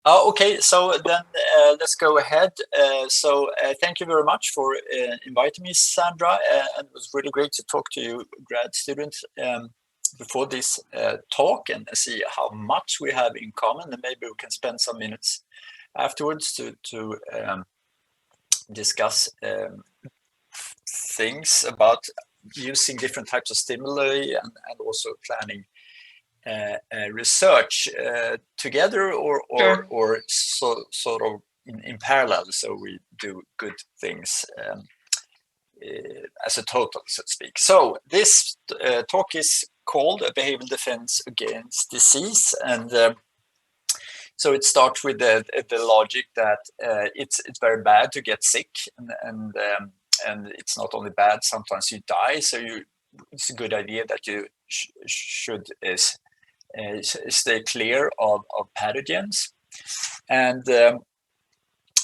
Okay, so then let's go ahead. Thank you very much for inviting me, Sandra. And it was really great to talk to you, grad students, before this talk and see how much we have in common. And maybe we can spend some minutes afterwards to discuss things about using different types of stimuli and also planning research together or sort of in parallel, so we do good things as a total, so to speak. So this talk is called a behavioral defense against disease, and so it starts with the logic that it's very bad to get sick, and it's not only bad, sometimes you die. So it's a good idea that you should stay clear of pathogens. And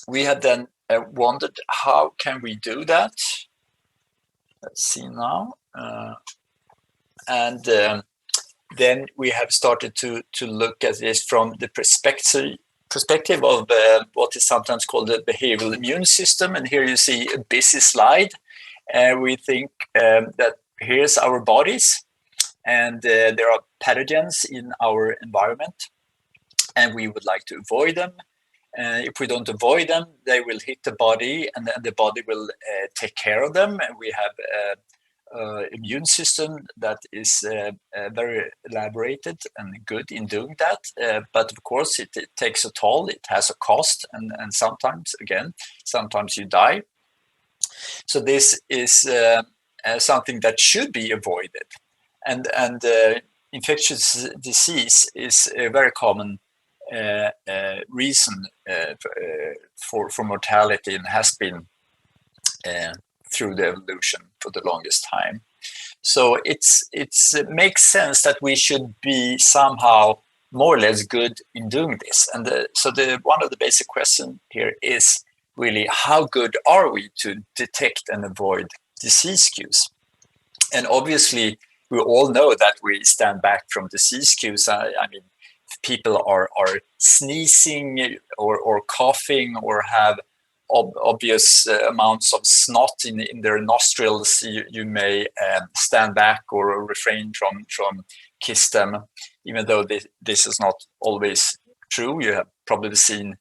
we had then wondered, how can we do that? Let's see now. Then we have started to look at this from the perspective of what is sometimes called the behavioral immune system. And here you see a busy slide. We think that here's our bodies, and there are pathogens in our environment, and we would like to avoid them. If we don't avoid them, they will hit the body, and then the body will take care of them. And we have immune system that is very elaborated and good in doing that, but of course it takes a toll, it has a cost, and sometimes you die. So this is something that should be avoided, and infectious disease is a very common reason for mortality, and has been through the evolution for the longest time. So it makes sense that we should be somehow more or less good in doing this. And one of the basic questions here is really, how good are we to detect and avoid disease cues? And obviously, we all know that we stand back from disease cues. I mean, if people are sneezing or coughing or have obvious amounts of snot in their nostrils, you may stand back or refrain from kiss them, even though this is not always true. You have probably seen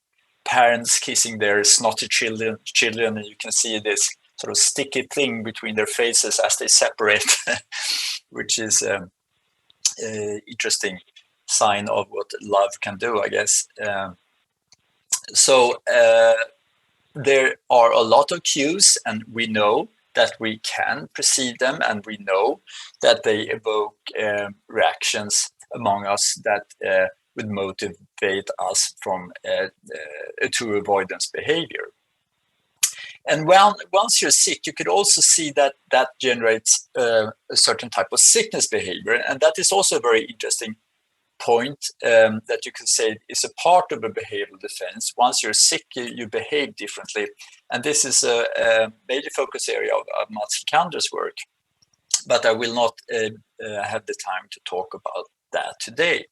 parents kissing their snotty children, and you can see this sort of sticky thing between their faces as they separate, which is an interesting sign of what love can do, I guess. There are a lot of cues, and we know that we can perceive them, and we know that they evoke reactions among us that would motivate us from a true avoidance behavior. And once you're sick, you could also see that generates a certain type of sickness behavior, and that is also a very interesting point that you can say is a part of a behavioral defense. Once you're sick, you behave differently, and this is a major focus area of Mats Lekander's work, but I will not have the time to talk about that today.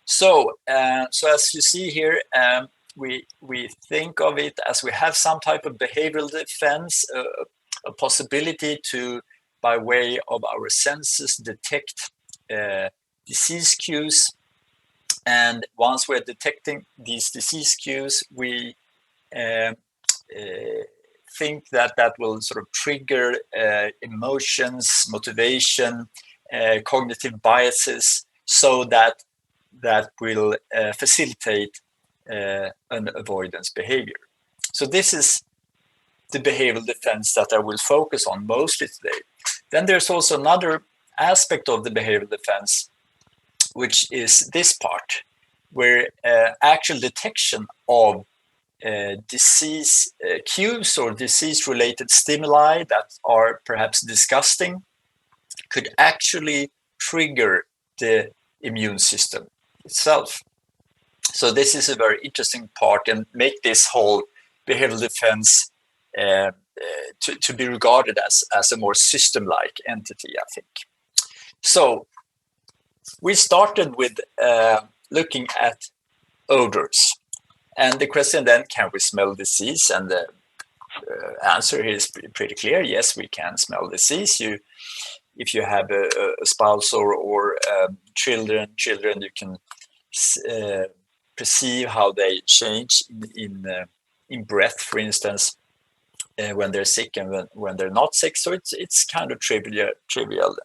So as you see here, we think of it as we have some type of behavioral defense, a possibility to, by way of our senses, detect disease cues, and once we're detecting these disease cues, we think that will sort of trigger emotions, motivation, cognitive biases, so that will facilitate an avoidance behavior. So this is the behavioral defense that I will focus on mostly today. Then there's also another aspect of the behavioral defense, which is this part, where actual detection of disease cues or disease-related stimuli that are perhaps disgusting could actually trigger the immune system itself. So this is a very interesting part, and make this whole behavioral defense to be regarded as a more system-like entity, I think. So we started with looking at odors. And the question then, can we smell disease? And the answer here is pretty clear. Yes, we can smell disease. If you have a spouse or children, you can perceive how they change in breath, for instance, when they're sick and when they're not sick. So it's kind of trivial.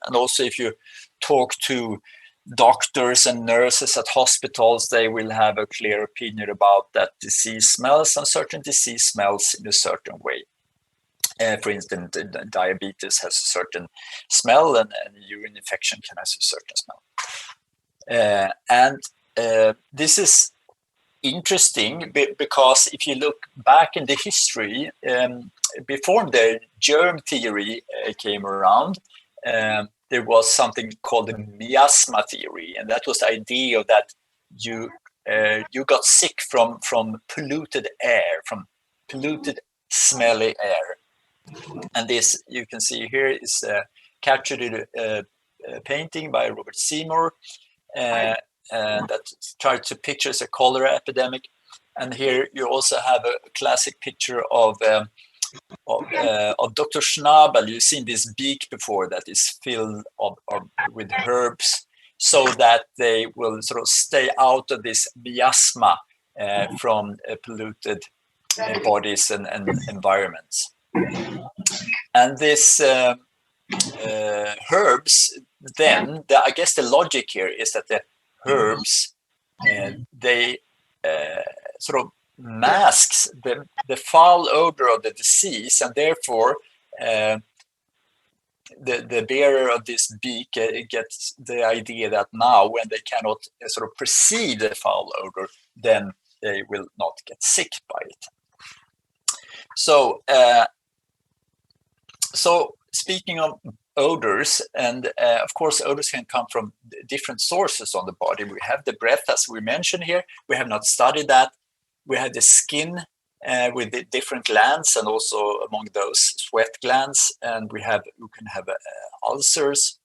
And also, if you talk to doctors and nurses at hospitals, they will have a clear opinion about that disease smells, and certain disease smells in a certain way. For instance, diabetes has a certain smell, and urine infection can have a certain smell. And this is interesting because if you look back in the history, before the germ theory came around, there was something called the miasma theory, and that was the idea that you got sick from polluted air, from polluted, smelly air. And this, you can see here, is captured in a painting by Robert Seymour that tried to picture a cholera epidemic. And here you also have a classic picture of Dr. Schnabel. You've seen this beak before that is filled with herbs, so that they will sort of stay out of this miasma from polluted bodies and environments. And this herbs, then, I guess the logic here is that the herbs, they sort of masks the foul odor of the disease, and therefore the bearer of this beak gets the idea that now, when they cannot sort of perceive the foul odor, then they will not get sick by it. So speaking of odors, and of course odors can come from different sources on the body. We have the breath, as we mentioned here. We have not studied that. We have the skin with the different glands, and also among those sweat glands. And we can have ulcers.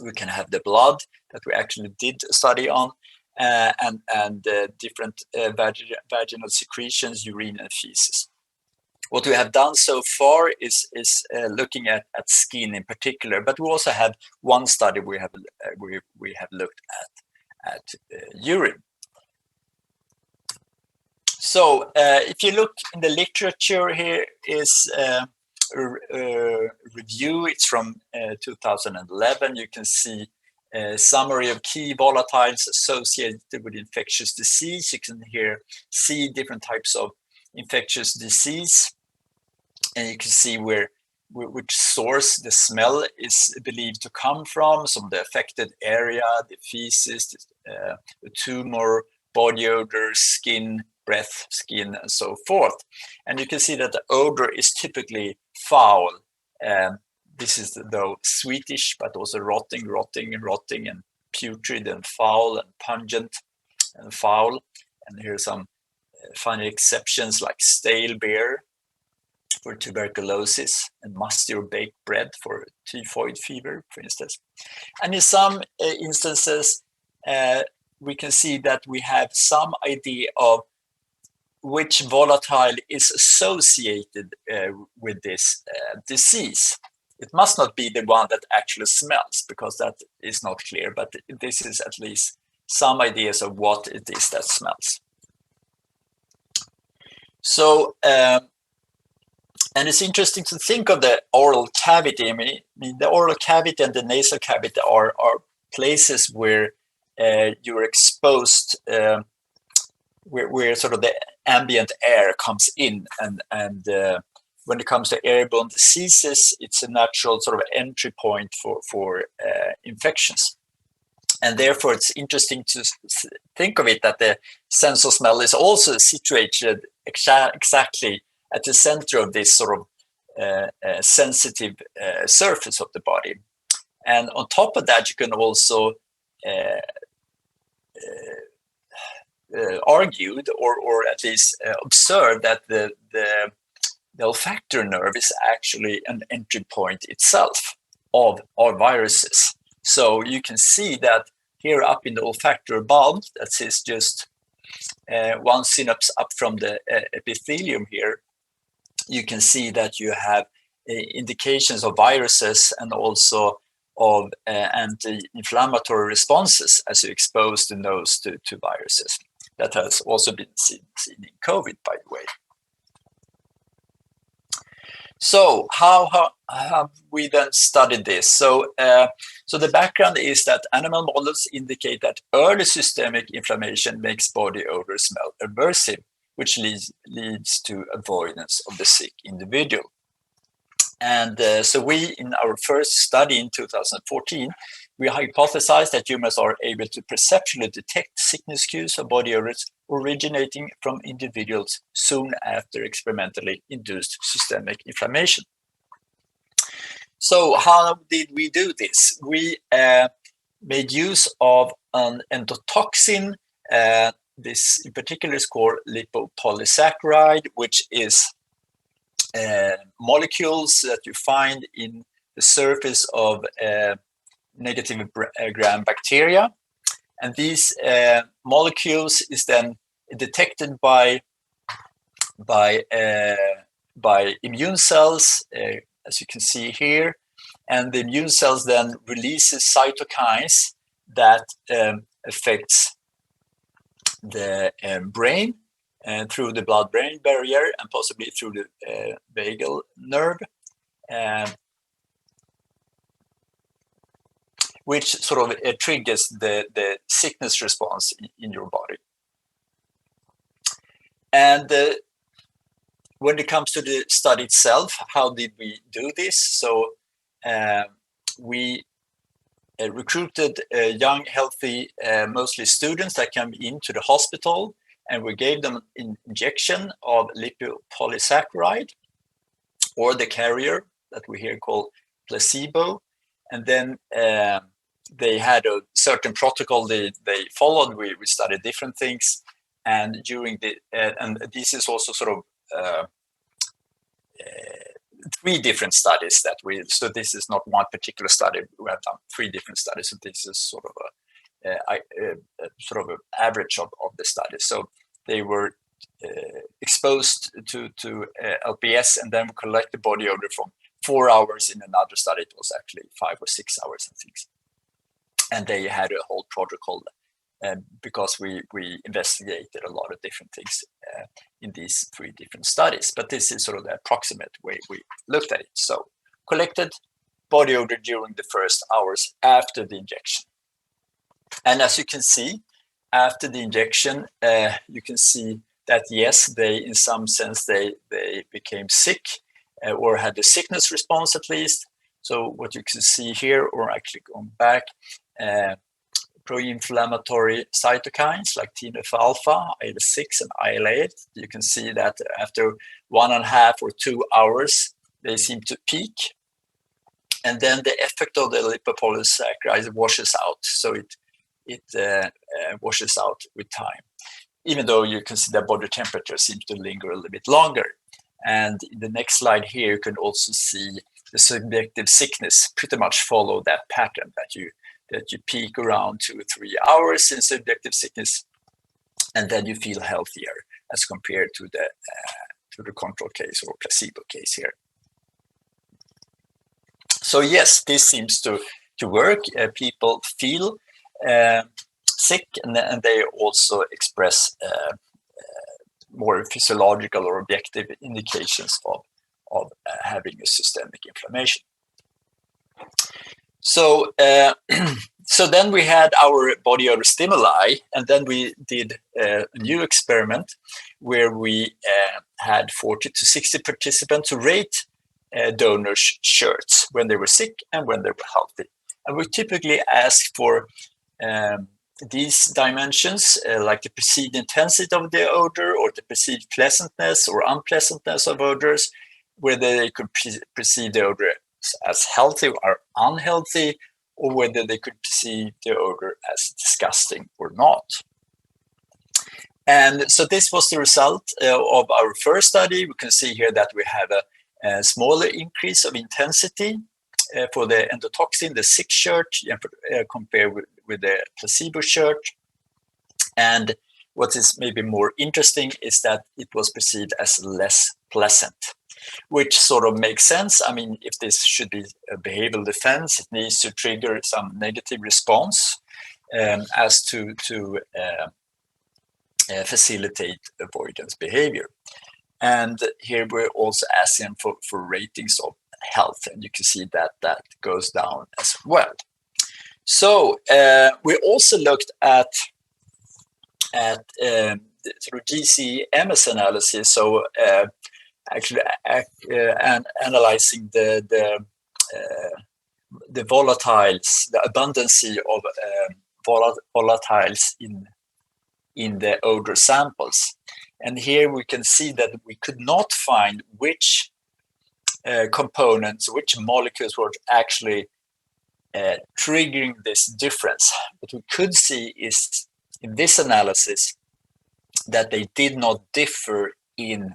We can have the blood that we actually did a study on, and different vaginal secretions, urine and feces. What we have done so far is looking at skin in particular, but we also have one study we have looked at urine. So if you look in the literature, here is a review. It's from 2011. You can see a summary of key volatiles associated with infectious disease. You can here see different types of infectious disease, and you can see which source the smell is believed to come from, some of the affected area, the feces, the tumor, body odor, skin, breath, skin, and so forth. And you can see that the odor is typically foul. This is though sweetish, but also rotting, and putrid, and foul, and pungent, and foul. And here are some funny exceptions, like stale beer for tuberculosis, and musty or baked bread for typhoid fever, for instance. And in some instances, we can see that we have some idea of which volatile is associated with this disease. It must not be the one that actually smells, because that is not clear, but this is at least some ideas of what it is that smells. So, and it's interesting to think of the oral cavity. I mean, the oral cavity and the nasal cavity are places where you're exposed, where sort of the ambient air comes in, and when it comes to airborne diseases, it's a natural sort of entry point for infections. And therefore, it's interesting to think of it that the sense of smell is also situated exactly at the center of this sort of sensitive surface of the body. And on top of that, you can also argued or at least observed that the olfactory nerve is actually an entry point itself of our viruses. So you can see that here up in the olfactory bulb, that is just one synapse up from the epithelium here, you can see that you have indications of viruses and also of anti-inflammatory responses as you expose the nose to viruses. That has also been seen in COVID, by the way. So how have we then studied this? So the background is that animal models indicate that early systemic inflammation makes body odor smell aversive, which leads to avoidance of the sick individual. And so we, in our first study in 2014, we hypothesized that humans are able to perceptually detect sickness cues of body odors originating from individuals soon after experimentally induced systemic inflammation. So how did we do this? We made use of an endotoxin. This in particular is called lipopolysaccharide, which is molecules that you find in the surface of negative gram bacteria. And these molecules is then detected by immune cells, as you can see here. And the immune cells then releases cytokines that affects the brain through the blood-brain barrier and possibly through the vagal nerve, which sort of triggers the sickness response in your body. And when it comes to the study itself, how did we do this? So we recruited young, healthy, mostly students that came into the hospital, and we gave them an injection of lipopolysaccharide, or the carrier that we here call placebo. And then they had a certain protocol they followed. We studied different things. And during the, and this is also sort of 3 different studies that so this is not one particular study. We have done 3 different studies. So this is sort of an average of the studies. So they were exposed to LPS, and then we collected body odor from 4 hours. In another study, it was actually 5 or 6 hours and things. And they had a whole protocol because we investigated a lot of different things in these 3 different studies. But this is sort of the approximate way we looked at it. So collected body odor during the first hours after the injection. And as you can see, after the injection, you can see that yes, they, in some sense, they became sick or had a sickness response at least. So what you can see here, or actually going back, pro-inflammatory cytokines like TNF-alpha, IL-6, and IL-8. You can see that after 1.5 or 2 hours, they seem to peak. And then the effect of the lipopolysaccharide washes out. So it washes out with time, even though you can see that body temperature seems to linger a little bit longer. And in the next slide here, you can also see the subjective sickness pretty much follow that pattern, that you peak around 2 or 3 hours in subjective sickness, and then you feel healthier as compared to the control case or placebo case here. So yes, this seems to work. People feel sick, and they also express more physiological or objective indications of having a systemic inflammation. So so then we had our body odor stimuli, and then we did a new experiment where we had 40 to 60 participants to rate donors' shirts when they were sick and when they were healthy. And we typically ask for these dimensions, like the perceived intensity of the odor, or the perceived pleasantness or unpleasantness of odors, whether they could perceive the odor as healthy or unhealthy, or whether they could perceive the odor as disgusting or not. And so this was the result of our first study. We can see here that we have a smaller increase of intensity for the endotoxin, the sick shirt, compared with the placebo shirt. And what is maybe more interesting is that it was perceived as less pleasant, which sort of makes sense. I mean, if this should be a behavioral defense, it needs to trigger some negative response as to facilitate avoidance behavior. And here we're also asking for ratings of health, and you can see that that goes down as well. So we also looked at through GC-MS analysis, so actually analyzing the volatiles, the abundance of volatiles in the odor samples. And here we can see that we could not find which components, which molecules were actually triggering this difference. What we could see is in this analysis that they did not differ in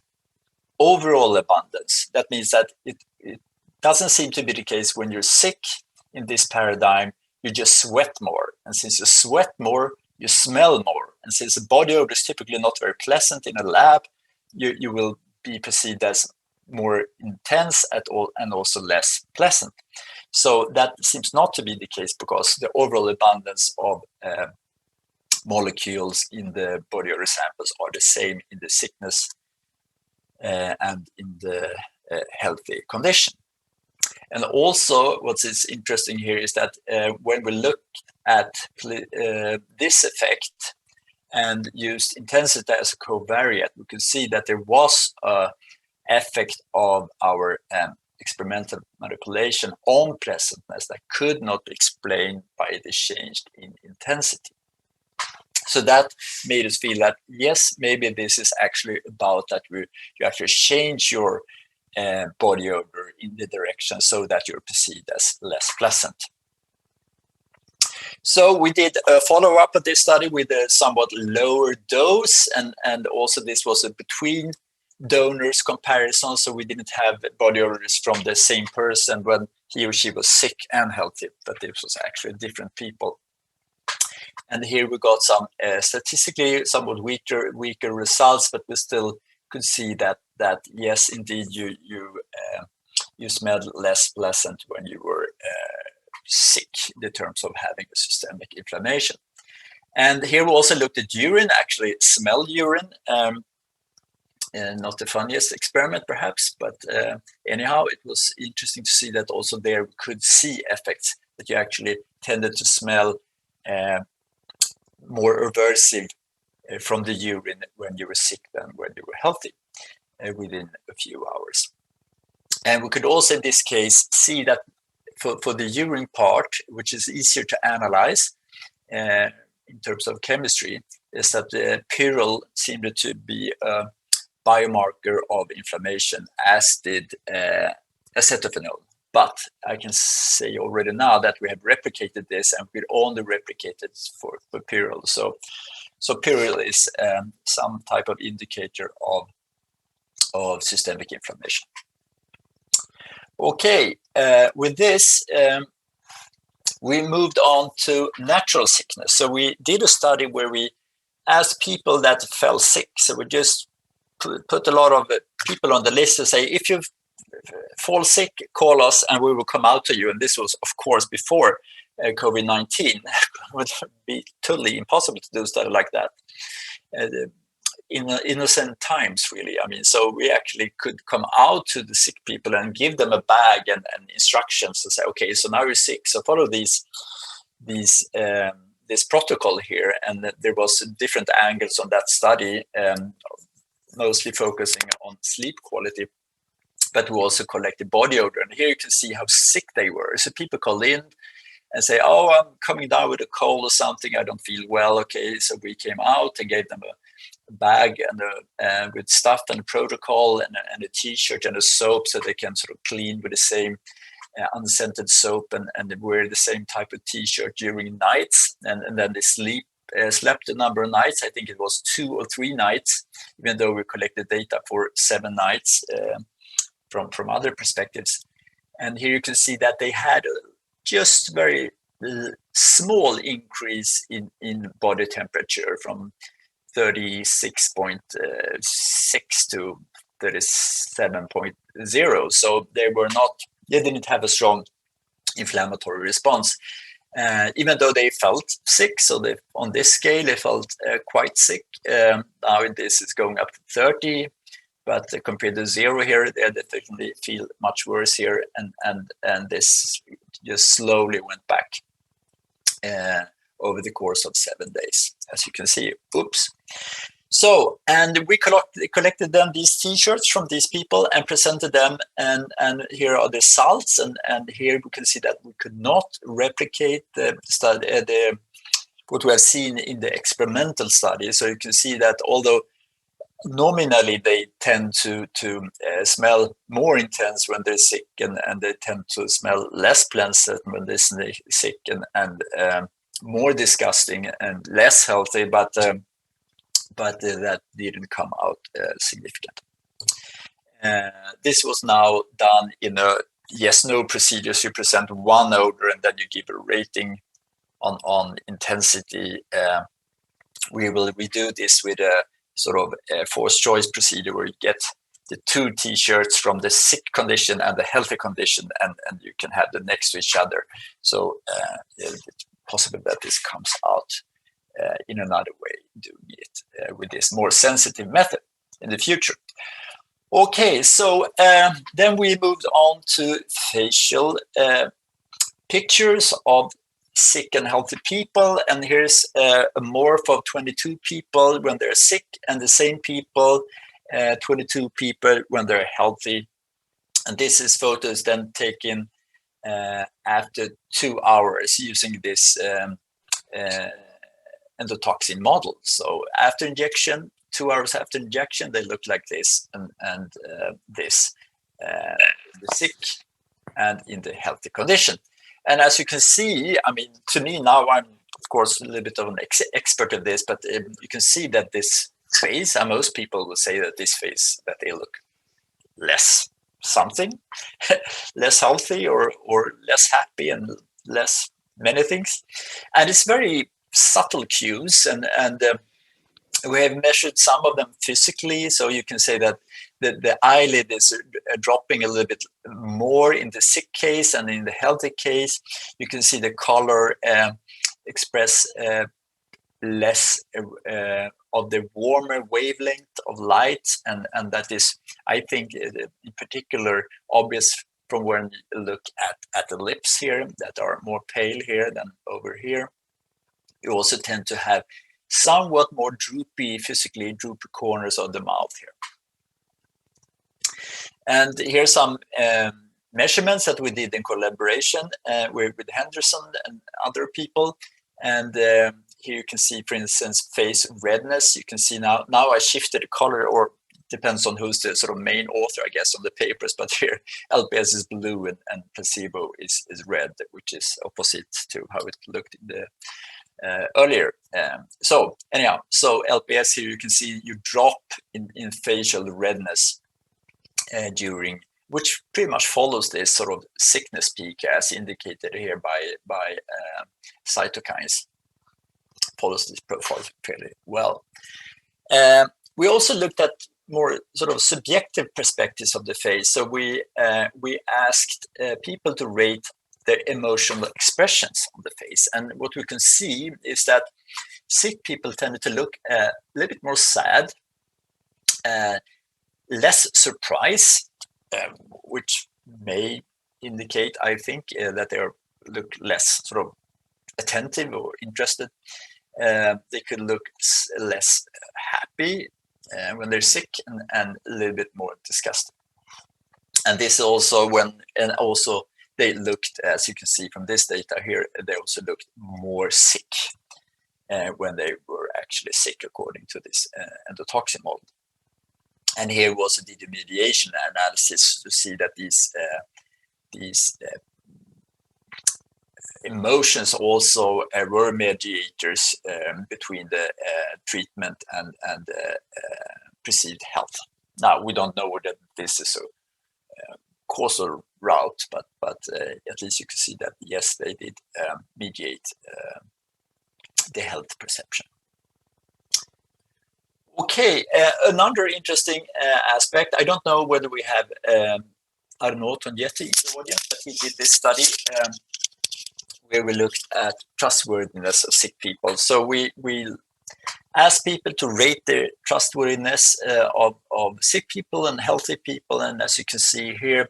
overall abundance. That means that it doesn't seem to be the case when you're sick in this paradigm, you just sweat more. And since you sweat more, you smell more. And since the body odor is typically not very pleasant in a lab, you will be perceived as more intense at all and also less pleasant. So that seems not to be the case because the overall abundance of molecules in the body odor samples are the same in the sickness and in the healthy condition. And also what is interesting here is that when we look at this effect and used intensity as a covariate, we can see that there was an effect of our experimental manipulation on pleasantness that could not be explained by the change in intensity. So that made us feel that, yes, maybe this is actually about that you actually change your body odor in the direction so that you're perceived as less pleasant. So we did a follow-up of this study with a somewhat lower dose, and also this was a between donors comparison, so we didn't have body odors from the same person when he or she was sick and healthy, but this was actually different people. And here we got some statistically somewhat weaker results, but we still could see that yes, indeed, you smelled less pleasant when you were sick in terms of having a systemic inflammation. And here we also looked at urine, actually smell urine. Not the funniest experiment, perhaps, but anyhow, it was interesting to see that also there we could see effects that you actually tended to smell more aversive from the urine when you were sick than when you were healthy within a few hours. And we could also in this case see that for the urine part, which is easier to analyze in terms of chemistry, is that the pyrrole seemed to be a biomarker of inflammation, as did acetophenone. But I can say already now that we have replicated this, and we only replicated for pyrrole. So pyrrole is some type of indicator of systemic inflammation. Okay, with this, we moved on to natural sickness. So we did a study where we asked people that fell sick. So we just put a lot of people on the list to say, if you fall sick, call us and we will come out to you. And this was, of course, before COVID-19. It would be totally impossible to do a study like that. In innocent times, really. I mean, so we actually could come out to the sick people and give them a bag and instructions to say, okay, so now you're sick, so follow this protocol here. And there was different angles on that study, mostly focusing on sleep quality, but we also collected body odor. And here you can see how sick they were. So people call in and say, oh, I'm coming down with a cold or something, I don't feel well. Okay, so we came out and gave them a bag and with stuff and a protocol and a t-shirt and a soap, so they can sort of clean with the same unscented soap and wear the same type of t-shirt during nights, and then they slept a number of nights. I think it was 2 or 3 nights, even though we collected data for 7 nights from other perspectives. And here you can see that they had just very small increase in body temperature from 36.6 to 37.0. So they didn't have a strong inflammatory response, even though they felt sick. So on this scale, they felt quite sick. Now this is going up to 30, but compared to 0 here, they definitely feel much worse here, and this just slowly went back over the course of 7 days, as you can see. Oops. So, and we collected them, these T-shirts from these people, and presented them, and here are the results, and here we can see that we could not replicate the study, what we have seen in the experimental study. So you can see that although nominally they tend to smell more intense when they're sick, and they tend to smell less pleasant when they're sick, and more disgusting and less healthy, but that didn't come out significant. This was now done in a yes/no procedure. So you present one odor and then you give a rating on intensity. We do this with a sort of a forced choice procedure where you get the 2 T-shirts from the sick condition and the healthy condition, and you can have them next to each other. So it's possible that this comes out in another way, doing it with this more sensitive method in the future. Okay, so then we moved on to facial pictures of sick and healthy people, and here's a morph of 22 people when they're sick, and the same people, 22 people when they're healthy. And this is photos then taken after 2 hours using this endotoxin model. So after injection, 2 hours after injection, they look like this, and this, the sick and in the healthy condition. And as you can see, I mean, to me now, I'm of course a little bit of an expert at this, but you can see that this face, and most people will say that this face, that they look less something, less healthy, or less happy, and less many things. And it's very subtle cues, and we have measured some of them physically. So you can say that the eyelid is dropping a little bit more in the sick case, and in the healthy case, you can see the color express less of the warmer wavelength of light, and that is, I think, in particular obvious from when you look at the lips here, that are more pale here than over here. You also tend to have somewhat more physically droopy corners of the mouth here. And here's some measurements that we did in collaboration with Henderson and other people. And here you can see, for instance, face redness. You can see now I shifted the color, or depends on who's the sort of main author, I guess, on the papers. But here LPS is blue and placebo is red, which is opposite to how it looked in the earlier. So anyhow, so LPS here, you can see you drop in facial redness during, which pretty much follows this sort of sickness peak as indicated here by cytokines. Follows this profile fairly well. We also looked at more sort of subjective perspectives of the face. So we asked people to rate their emotional expressions on the face. And what we can see is that sick people tended to look a little bit more sad, less surprised, which may indicate, I think, that they look less sort of attentive or interested. They could look less happy when they're sick, and a little bit more disgusted. And this also also they looked, as you can see from this data here, they also looked more sick when they were actually sick, according to this endotoxin model. And here was a mediation analysis to see that these emotions also were mediators between the treatment and perceived health. Now, we don't know whether this is a causal route, but at least you can see that, yes, they did mediate the health perception. Okay, another interesting aspect. I don't know whether we have Arnaud Tognetti in the audience, but he did this study where we looked at trustworthiness of sick people. So we asked people to rate their trustworthiness of sick people and healthy people. And as you can see here,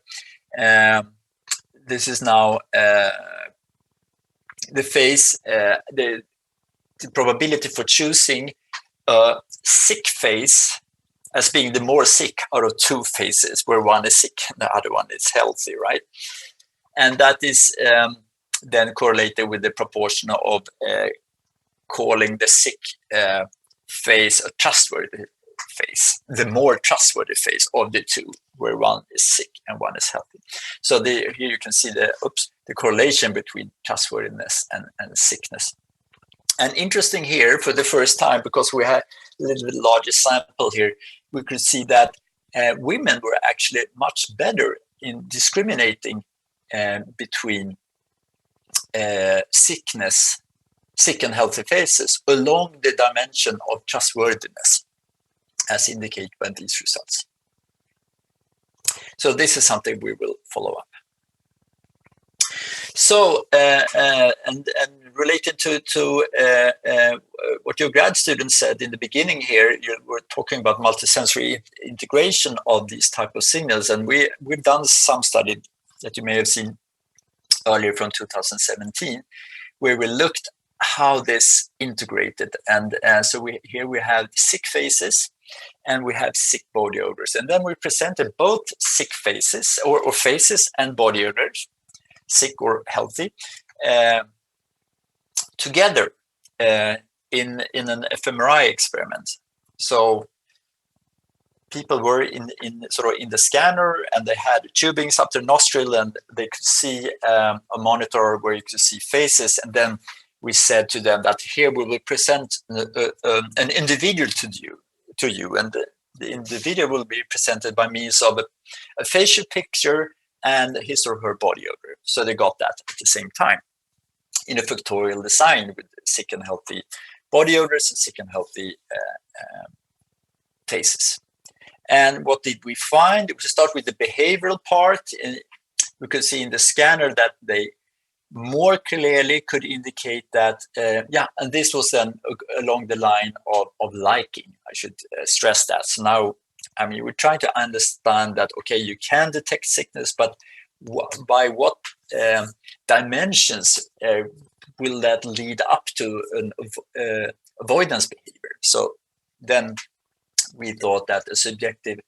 this is now the phase, the probability for choosing a sick phase as being the more sick out of two phases, where one is sick and the other one is healthy, right? And that is then correlated with the proportion of calling the sick phase a trustworthy phase, the more trustworthy phase of the two, where one is sick and one is healthy. So here you can see the correlation between trustworthiness and sickness. And interesting here, for the first time, because we had a little bit larger sample here, we could see that women were actually much better in discriminating between sick and healthy phases along the dimension of trustworthiness, as indicated by these results. So this is something we will follow up. So, and related to what your grad student said in the beginning here, you were talking about multisensory integration of these type of signals, and we've done some study that you may have seen earlier from 2017, where we looked how this integrated, and so here we have sick phases and we have sick body odors, and then we presented both sick phases or phases and body odors, sick or healthy, together in an fMRI experiment. So people were in sort of in the scanner, and they had tubings up their nostril, and they could see a monitor where you could see faces. And then we said to them that here we will present an individual to you, and the individual will be presented by means of a facial picture and his or her body odor. So they got that at the same time in a factorial design with sick and healthy body odors and sick and healthy faces. And what did we find? We start with the behavioral part. We could see in the scanner that they more clearly could indicate that, and this was then along the line of liking. I should stress that. So now, I mean, we're trying to understand that, okay, you can detect sickness, but by what dimensions will that lead up to an avoidance behavior? So then we thought that a subjective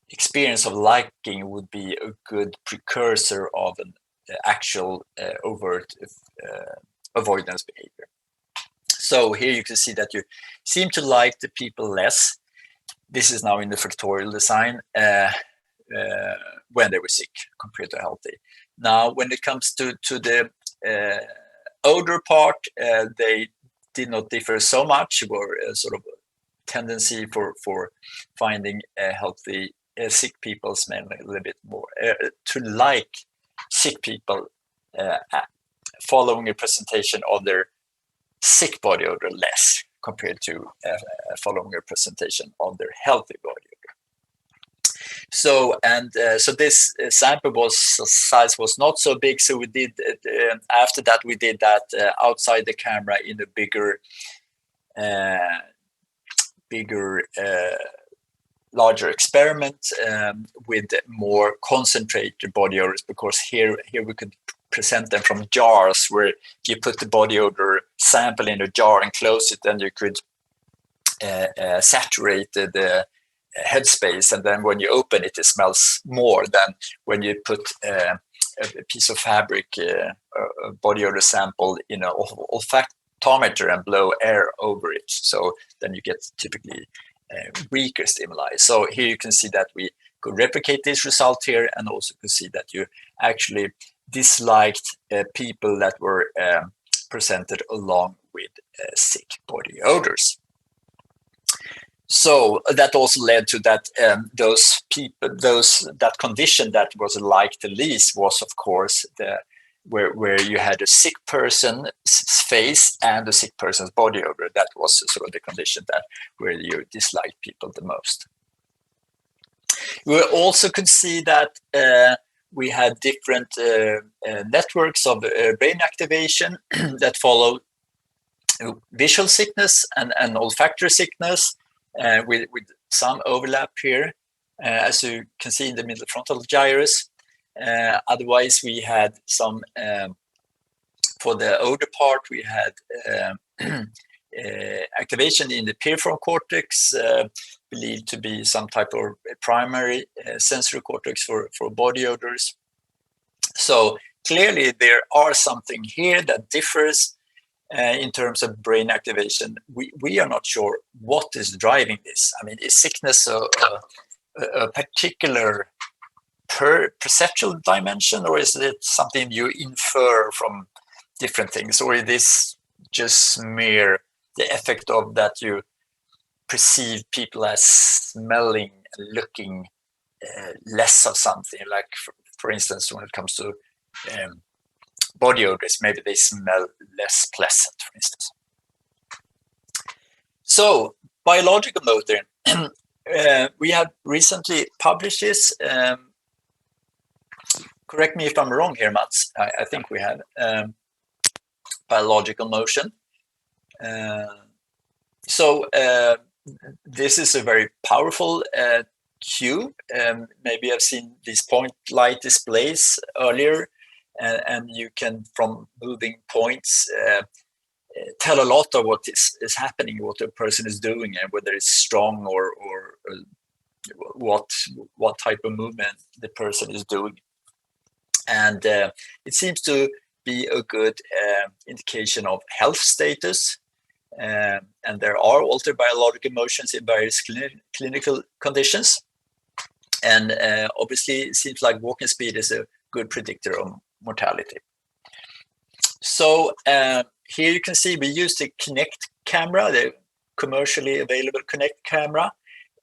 experience of liking would be a good precursor of an actual overt avoidance behavior. So here you can see that you seem to like the people less. This is now in the factorial design when they were sick compared to healthy. Now, when it comes to the odor part, they did not differ so much. Were sort of a tendency for finding healthy sick people smelling a little bit more, to like sick people following a presentation of their sick body odor less compared to following a presentation of their healthy body odor. So, so this sample size was not so big. So we did, after that, we did that outside the camera in a bigger, larger experiment with more concentrated body odors, because here we could present them from jars, where you put the body odor sample in a jar and close it, and you could saturate the headspace, and then when you open it, it smells more than when you put a piece of fabric, a body odor sample in an olfactometer and blow air over it. So then you get typically weaker stimuli. So here you can see that we could replicate this result here, and also could see that you actually disliked people that were presented along with sick body odors. So that also led to that those people, that condition that was liked the least was, of course, the where you had a sick person's face and a sick person's body odor. That was sort of the condition that where you dislike people the most. We also could see that we had different networks of brain activation that follow visual sickness and olfactory sickness with some overlap here, as you can see in the middle frontal gyrus. Otherwise, we had some, for the odor part, we had activation in the piriform cortex, believed to be some type of primary sensory cortex for body odors. So clearly there are something here that differs in terms of brain activation. We are not sure what is driving this. I mean, is sickness a particular perceptual dimension, or is it something you infer from different things, or is this just mere the effect of that you perceive people as smelling and looking less of something, like for instance, when it comes to body odors, maybe they smell less pleasant, for instance. So biological motor, we have recently published this. Correct me if I'm wrong here, Mats. I think we have biological motion. So this is a very powerful cue. Maybe I've seen these point light displays earlier, and you can, from moving points, tell a lot of what is happening, what a person is doing, and whether it's strong or what type of movement the person is doing. And it seems to be a good indication of health status. And there are altered biological motions in various clinical conditions. And obviously, it seems like walking speed is a good predictor of mortality. So here you can see we use the Kinect camera, the commercially available Kinect camera.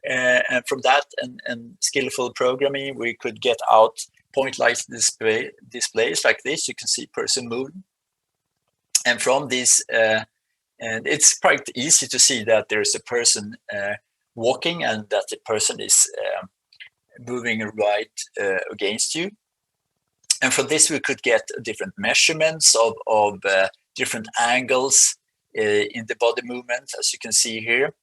And from that and skillful programming, we could get out point light displays like this. You can see person moving. And from this, and it's quite easy to see that there's a person walking and that the person is moving right against you. And from this, we could get different measurements of different angles in the body movement, as you can see here.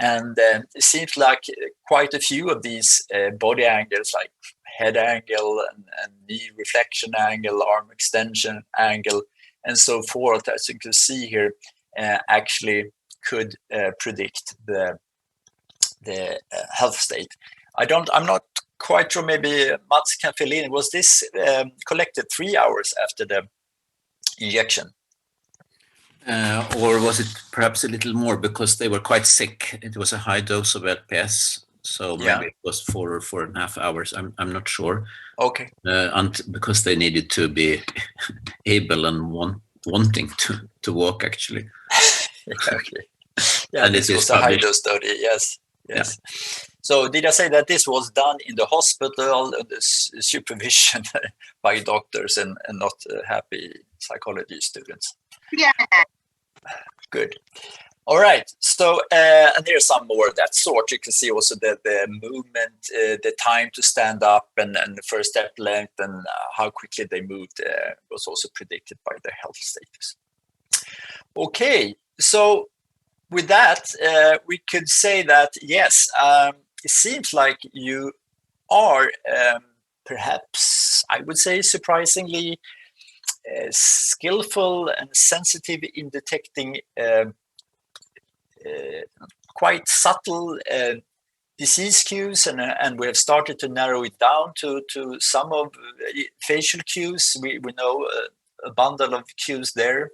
And it seems like quite a few of these body angles, like head angle and knee reflection angle, arm extension angle, and so forth, as you can see here, actually could predict the health state. I'm not quite sure, maybe Mats can fill in. Was this collected 3 hours after the injection? Or was it perhaps a little more, because they were quite sick? It was a high dose of LPS, so maybe it was 4 or 4.5 hours. I'm not sure. Okay. Because they needed to be able and wanting to walk, actually. Okay. Yeah, and this was a high dose study. Yes. Yeah. So did I say that this was done in the hospital under supervision by doctors and not happy psychology students? Yeah. Good. All right. So and there's some more of that sort. You can see also the movement, the time to stand up, and the first step length, and how quickly they moved was also predicted by their health status. Okay. So with that, we could say that, yes, it seems like you are perhaps, I would say, surprisingly skillful and sensitive in detecting quite subtle disease cues, and we have started to narrow it down to some of facial cues. We know a bundle of cues there,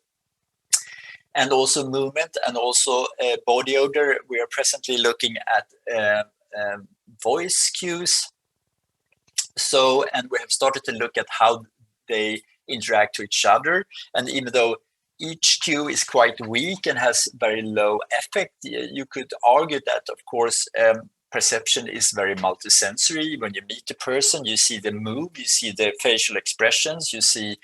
and also movement, and also body odor. We are presently looking at voice cues. So, and we have started to look at how they interact with each other. And even though each cue is quite weak and has very low effect, you could argue that, of course, perception is very multisensory. When you meet a person, you see them move, you see their facial expressions, you see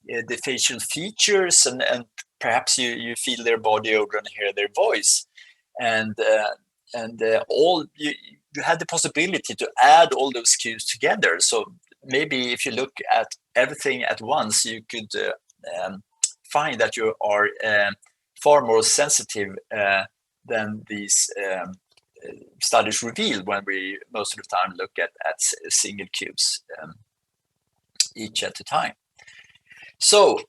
the facial features, and perhaps you feel their body odor and hear their voice, and all you had the possibility to add all those cues together. So maybe if you look at everything at once, you could find that you are far more sensitive than these studies reveal when we most of the time look at single cues each at a time. So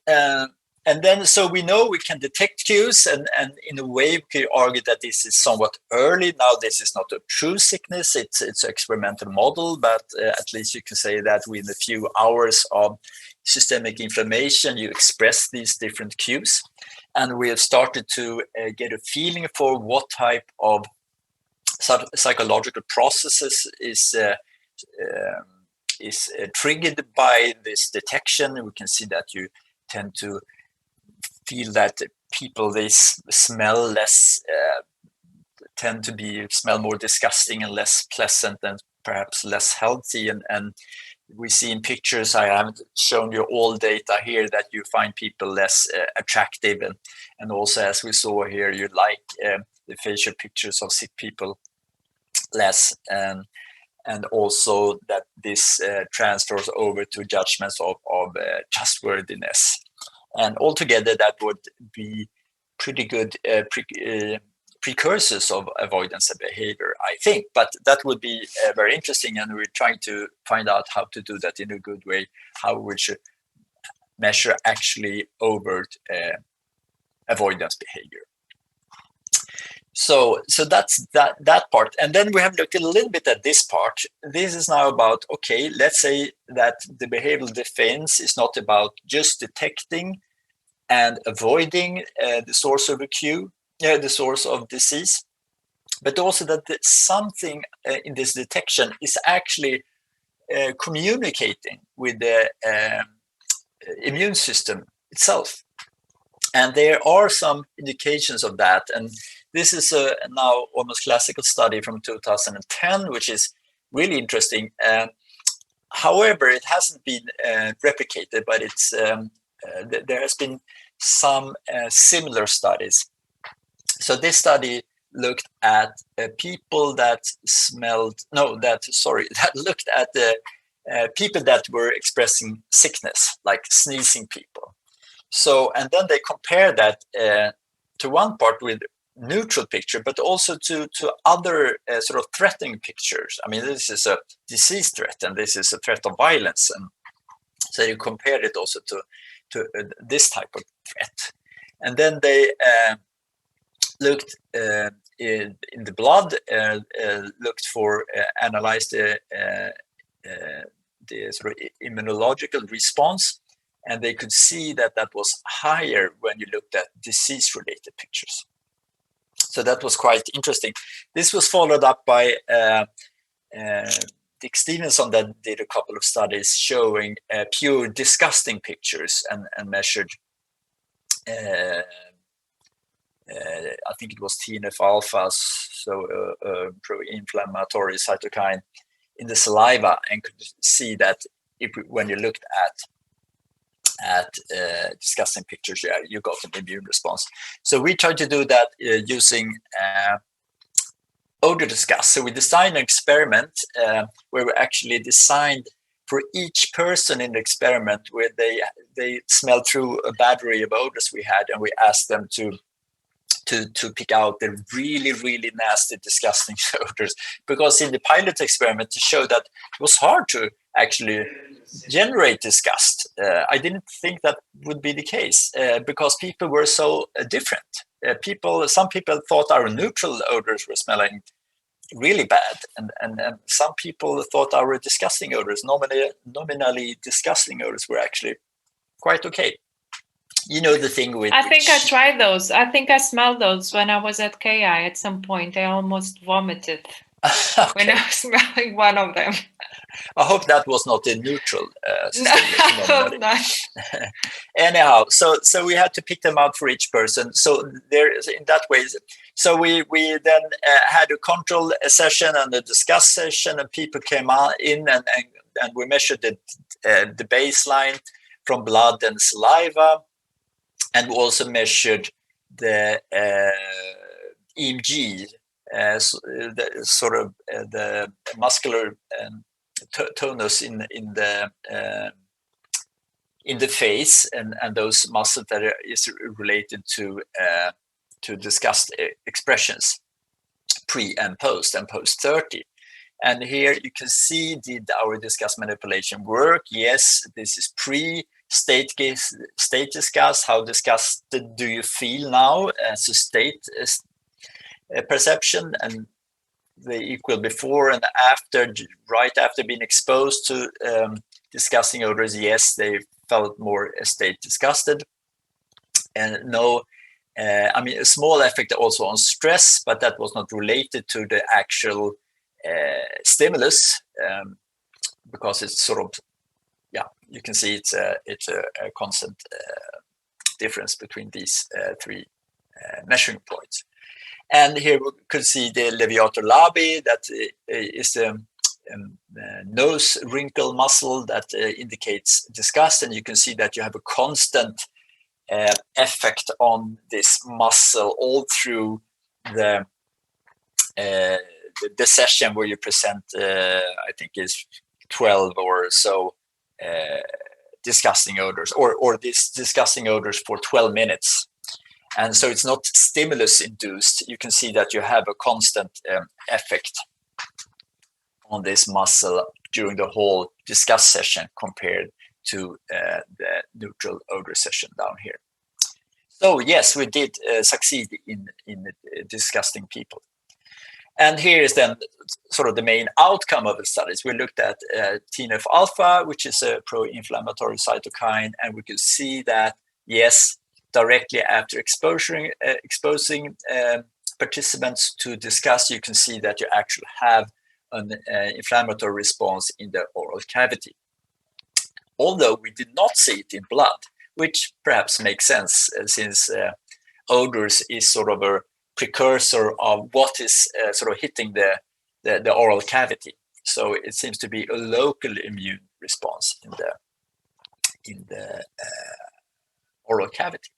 so we know we can detect cues, and in a way we can argue that this is somewhat early. Now this is not a true sickness, it's an experimental model, but at least you can say that within a few hours of systemic inflammation you express these different cues, and we have started to get a feeling for what type of psychological processes is triggered by this detection. We can see that you tend to feel that people, they smell less, tend to smell more disgusting and less pleasant and perhaps less healthy. And we see in pictures, I haven't shown you all data here, that you find people less attractive. And also, as we saw here, you like the facial pictures of sick people less. And also that this transfers over to judgments of trustworthiness. And altogether, that would be pretty good precursors of avoidance and behavior, I think. But that would be very interesting, and we're trying to find out how to do that in a good way, how we should measure actually overt avoidance behavior. So that's that part. And then we have looked a little bit at this part. This is now about, okay, let's say that the behavioral defense is not about just detecting and avoiding the source of a cue, the source of disease, but also that something in this detection is actually communicating with the immune system itself. And there are some indications of that. And this is a now almost classical study from 2010, which is really interesting. However, it hasn't been replicated, but it's there has been some similar studies. So this study looked at people that looked at the people that were expressing sickness, like sneezing people. So, and then they compare that to one part with neutral picture, but also to other sort of threatening pictures. I mean, this is a disease threat, and this is a threat of violence, and so you compared it also to this type of threat. And then they looked in the blood, looked for analyzed the sort of immunological response. And they could see that that was higher when you looked at disease-related pictures. So that was quite interesting. This was followed up by Dick Stevenson, that did a couple of studies showing pure disgusting pictures and measured, I think it was TNF-alpha, so pro-inflammatory cytokine in the saliva, and could see that when you looked at disgusting pictures, you got an immune response. So we tried to do that using odor disgust. So we designed an experiment where we actually designed for each person in the experiment, where they smelled through a battery of odors we had, and we asked them to pick out the really, really nasty, disgusting odors. Because in the pilot experiment, to show that it was hard to actually generate disgust. I didn't think that would be the case because people were so different. Some people thought our neutral odors were smelling really bad, and some people thought our disgusting odors, nominally disgusting odors, were actually quite okay. You know, the thing with... I think I tried those. I think I smelled those when I was at KI at some point. I almost vomited when I was smelling one of them. I hope that was not a neutral No, I hope not. Anyhow, so we had to pick them out for each person. So there is, in that way, so we then had a control session and a discuss session, and people came in and we measured the baseline from blood and saliva. And we also measured the EMG, the muscular tonus in the face, and those muscles that is related to discussed expressions pre and post 30. And here you can see, did our discuss manipulation work? Yes, this is pre-state discuss. How disgusted do you feel now as a state perception? And the equal before and after, right after being exposed to disgusting odors, yes, they felt more state disgusted. And no, I mean, a small effect also on stress, but that was not related to the actual stimulus, because it's sort of, yeah, you can see it's a constant difference between these three measuring points. And here we could see the levator labii, that is the nose wrinkle muscle that indicates disgust, and you can see that you have a constant effect on this muscle all through the session where you present, I think is 12 or so disgusting odors, or these disgusting odors for 12 minutes. And so it's not stimulus induced. You can see that you have a constant effect on this muscle during the whole discuss session compared to the neutral odor session down here. So yes, we did succeed in disgusting people. And here is then sort of the main outcome of the studies. We looked at TNF-alpha, which is a pro-inflammatory cytokine, and we could see that, yes, directly after exposing participants to discuss, you can see that you actually have an inflammatory response in the oral cavity. Although we did not see it in blood, which perhaps makes sense since odors is sort of a precursor of what is sort of hitting the oral cavity. So it seems to be a local immune response in the oral cavity.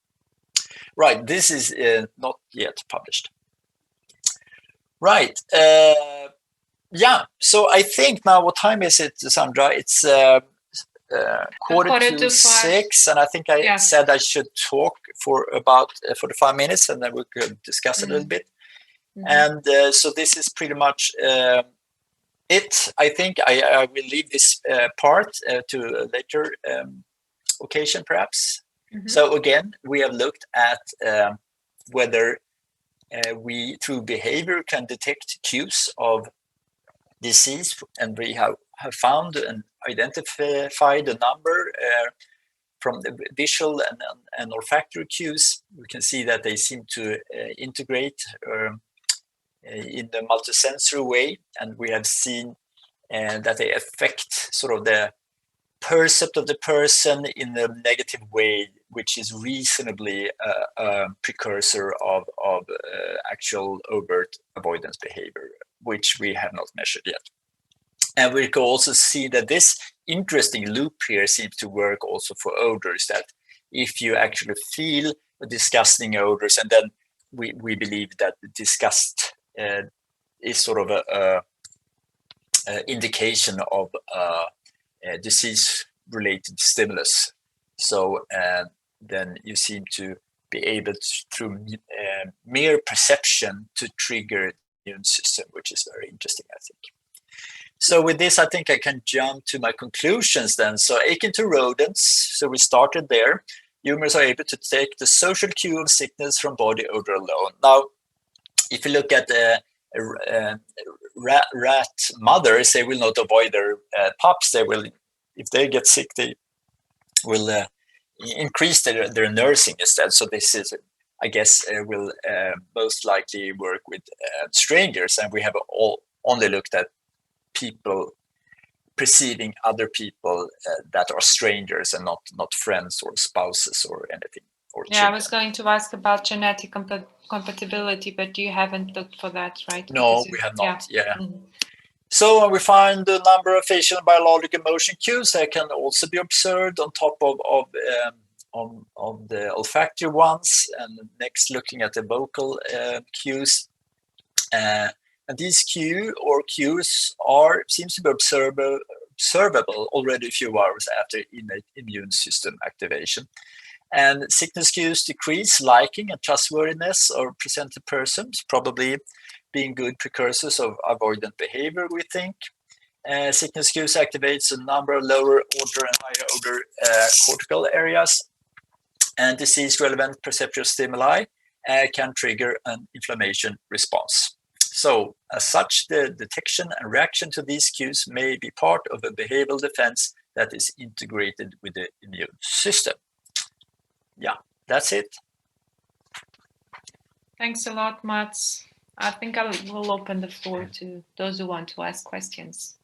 Right, this is not yet published. Right, yeah, so I think now, what time is it, Sandra? It's quarter to 6, and I think I said I should talk for about 45 minutes, and then we could discuss a little bit. And so this is pretty much it. I think I will leave this part to a later occasion, perhaps. So again, we have looked at whether we, through behavior, can detect cues of disease, and we have found and identified a number from the visual and olfactory cues. We can see that they seem to integrate in the multisensory way, and we have seen that they affect sort of the percept of the person in a negative way, which is reasonably a precursor of actual overt avoidance behavior, which we have not measured yet. And we can also see that this interesting loop here seems to work also for odors, that if you actually feel disgusting odors, and then we believe that the disgust is sort of a indication of disease-related stimulus. So then you seem to be able to, through mere perception, to trigger the immune system, which is very interesting, I think. So with this, I think I can jump to my conclusions then. So akin to rodents, so we started there. Humans are able to take the social cue of sickness from body odor alone. Now, if you look at rat mothers, they will not avoid their pups. They will, if they get sick, they will increase their nursing instead. So this is, I guess, will most likely work with strangers, and we have only looked at people perceiving other people that are strangers and not friends or spouses or anything. Or yeah, children. I was going to ask about genetic compatibility, but you haven't looked for that, right? No, we have not. Yeah. So we find a number of facial and biological motion cues that can also be observed on top of the olfactory ones. And next, looking at the vocal cues. And these cues seems to be observable already a few hours after innate immune system activation. And sickness cues decrease liking and trustworthiness of presented persons, probably being good precursors of avoidant behavior, we think. Sickness cues activates a number of lower order and higher order cortical areas, and disease-relevant perceptual stimuli can trigger an inflammation response. So, as such, the detection and reaction to these cues may be part of a behavioral defense that is integrated with the immune system. Yeah, that's it. Thanks a lot, Mats. I think I will open the floor to those who want to ask questions.